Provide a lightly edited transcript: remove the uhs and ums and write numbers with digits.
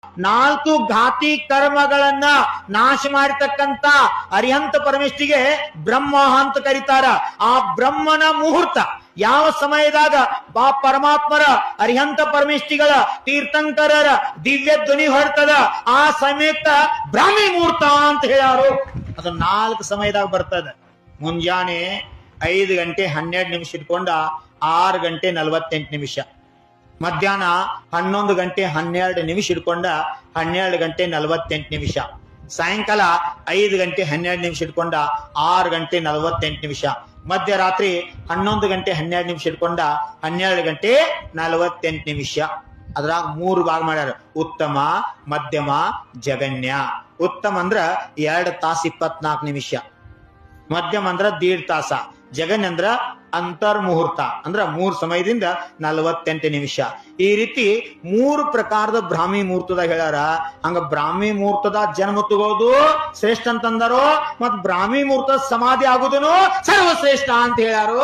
ನಾಲ್ಕು ಘಾತಿ ಕರ್ಮಗಳನ್ನ ನಾಶ ಮಾಡಿರ್ತಕ್ಕಂತ ಅರಿಹಂತ ಪರಮೇಷ್ಠಿಗೆ ಬ್ರಹ್ಮ ಅಂತ ಕರೀತಾರ. ಆ ಬ್ರಹ್ಮನ ಮುಹೂರ್ತ ಯಾವ ಸಮಯದಾಗ ಪರಮಾತ್ಮರ ಅರಿಹಂತ ಪರಮೇಷ್ಠಿಗಳ ತೀರ್ಥಂಕರರ ದಿವ್ಯ ಧ್ವನಿ ಹೊರತದ ಆ ಸಮಯಕ್ಕ ಬ್ರಾಹ್ಮಿ ಮುಹೂರ್ತ ಅಂತ ಹೇಳ್ಯಾರು. ಅದು 4 ಸಮಯದಾಗ ಬರ್ತದ. ಮುಂಜಾನೆ 5 ಗಂಟೆ 12 ನಿಮಿಷ ಇಟ್ಕೊಂಡ 6 ಗಂಟೆ 48 ನಿಮಿಷ. ಮಧ್ಯಾಹ್ನ 11 ಗಂಟೆ 12 ನಿಮಿಷ ಇಟ್ಕೊಂಡ 12 ಗಂಟೆ 48 ನಿಮಿಷ. ಸಾಯಂಕಾಲ 5 ಗಂಟೆ 12 ನಿಮಿಷ ಇಟ್ಕೊಂಡ 6 ಗಂಟೆ 48 ನಿಮಿಷ. ಮಧ್ಯರಾತ್ರಿ 11 ಗಂಟೆ 12 ನಿಮಿಷ ಇಟ್ಕೊಂಡ 12 ಗಂಟೆ 48 ನಿಮಿಷ. ಅದ್ರಾಗ 3 ಭಾಗ ಮಾಡ್ಯಾರ: ಉತ್ತಮ, ಮಧ್ಯಮ, ಜಗನ್ಯ. ಉತ್ತಮ ಅಂದ್ರ 2 ತಾಸು 24 ನಿಮಿಷ, ಮಧ್ಯಮ ಅಂದ್ರ 1.5 ತಾಸ, ಜಗನ್ಯ ಅಂದ್ರ ಅಂತರ್ ಮುಹೂರ್ತ ಅಂದ್ರ 3 ಸಮಯದಿಂದ 48 ನಿಮಿಷ. ಈ ರೀತಿ 3 ಪ್ರಕಾರದ ಬ್ರಾಹ್ಮಿ ಮುಹೂರ್ತದಾಗ ಹೇಳ್ಯಾರ. ಹಂಗ ಬ್ರಾಹ್ಮಿ ಮುಹೂರ್ತದ ಜನ್ಮ ತಗೋದು ಶ್ರೇಷ್ಠ ಅಂತಂದಾರೋ, ಮತ್ ಬ್ರಾಹ್ಮಿ ಮುಹೂರ್ತ ಸಮಾಧಿ ಆಗುದನು ಸರ್ವಶ್ರೇಷ್ಠ ಅಂತ ಹೇಳ್ಯಾರು.